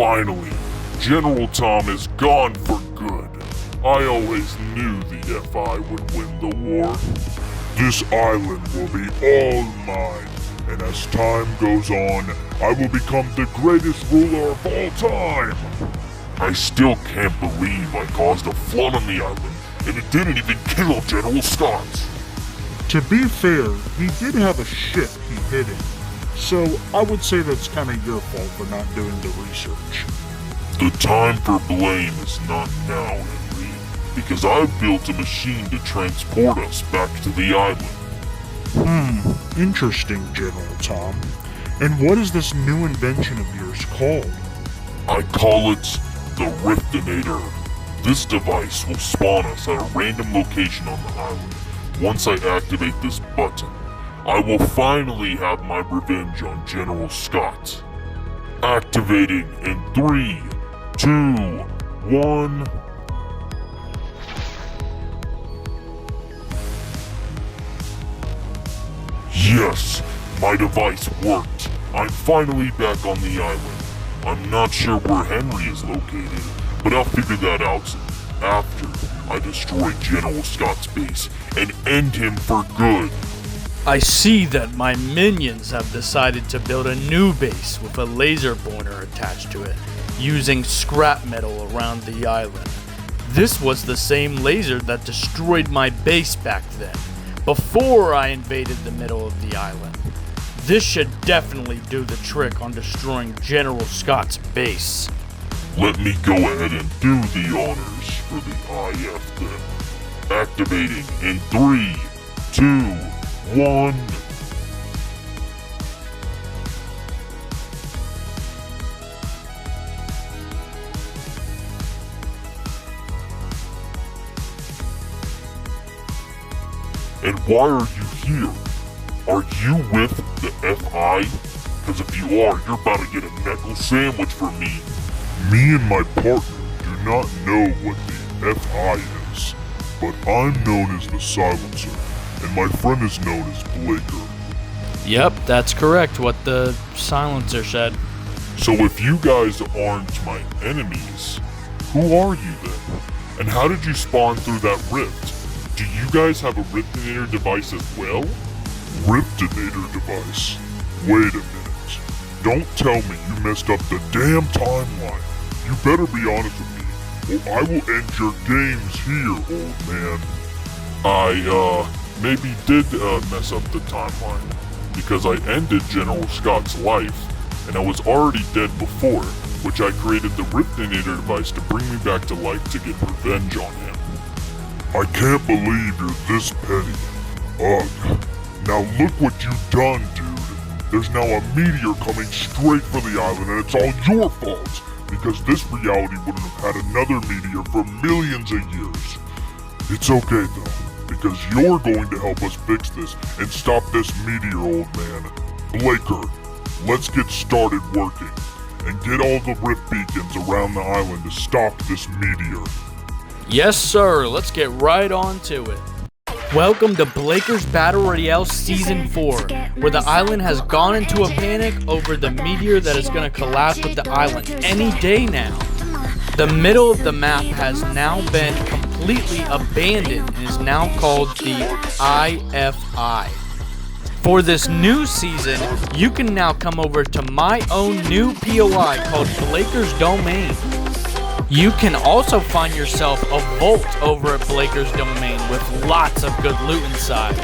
Finally, General Tom is gone for good. I always knew the FI would win the war. This island will be all mine, and as time goes on, I will become the greatest ruler of all time. I still can't believe I caused a flood on the island, and it didn't even kill General Scott. To be fair, he did have a ship he hid in, so I would say that's kind of your fault for not doing the research. The time for blame is not now, Henry, because I've built a machine to transport us back to the island. Interesting, General Tom. And what is this new invention of yours called? I call it the Riftinator. This device will spawn us at a random location on the island. Once I activate this button, I will finally have my revenge on General Scott. Activating in 3, 2, 1... Yes, my device worked. I'm finally back on the island. I'm not sure where Henry is located, but I'll figure that out after I destroy General Scott's base and end him for good. I see that my minions have decided to build a new base with a laser pointer attached to it, using scrap metal around the island. This was the same laser that destroyed my base back then, before I invaded the middle of the island. This should definitely do the trick on destroying General Scott's base. Let me go ahead and do the honors for the IF then. Activating in 3, 2, 1... And why are you here? Are you with the FI? Because if you are, you're about to get a knuckle sandwich from me. Me and my partner do not know what the FI is, but I'm known as the Silencer, and my friend is known as Blaker. Yep, that's correct, what the Silencer said. So if you guys aren't my enemies, who are you then? And how did you spawn through that rift? Do you guys have a Riftinator device as well? Riftinator device? Wait a minute. Don't tell me you messed up the damn timeline. You better be honest with me, or I will end your games here, old man. I, maybe did, mess up the timeline, because I ended General Scott's life, and I was already dead before, which I created the Riftinator device to bring me back to life to get revenge on him. I can't believe you're this petty. Ugh. Now look what you've done, dude. There's now a meteor coming straight for the island, and it's all your fault, because this reality wouldn't have had another meteor for millions of years. It's okay though, because you're going to help us fix this and stop this meteor, old man. Blaker, let's get started working, and get all the rift beacons around the island to stop this meteor. Yes, sir. Let's get right on to it. Welcome to Blaker's Battle Royale Season 4, where the island has gone into a panic over the meteor that is going to collapse with the island any day now. The middle of the map has now been completely abandoned and is now called the IFI. For this new season, you can now come over to my own new POI called Blaker's Domain. You can also find yourself a vault over at Blaker's Domain with lots of good loot inside.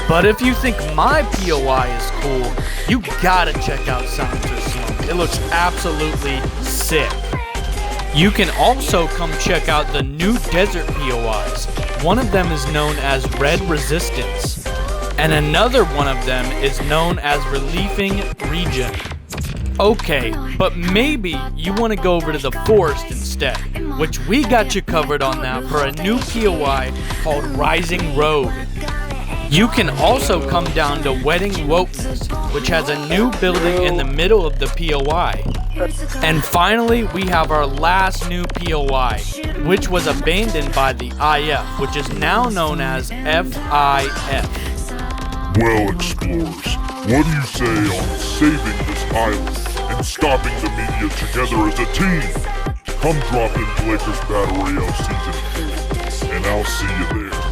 But if you think my POI is cool, you gotta check out Silencer Slump. It looks absolutely sick. You can also come check out the new desert POIs. One of them is known as Red Resistance, and another one of them is known as Relieving Region. Okay, but maybe you want to go over to the forest instead, which we got you covered on that for a new POI called Rising Road. You can also come down to Wedding Wokeness, which has a new building in the middle of the POI. And finally, we have our last new POI, which was abandoned by the IF, which is now known as FIF. Well, explorers, what do you say on saving this island and stopping the media together as a team. Come drop in Lakers Battle Royale Season 4, and I'll see you there.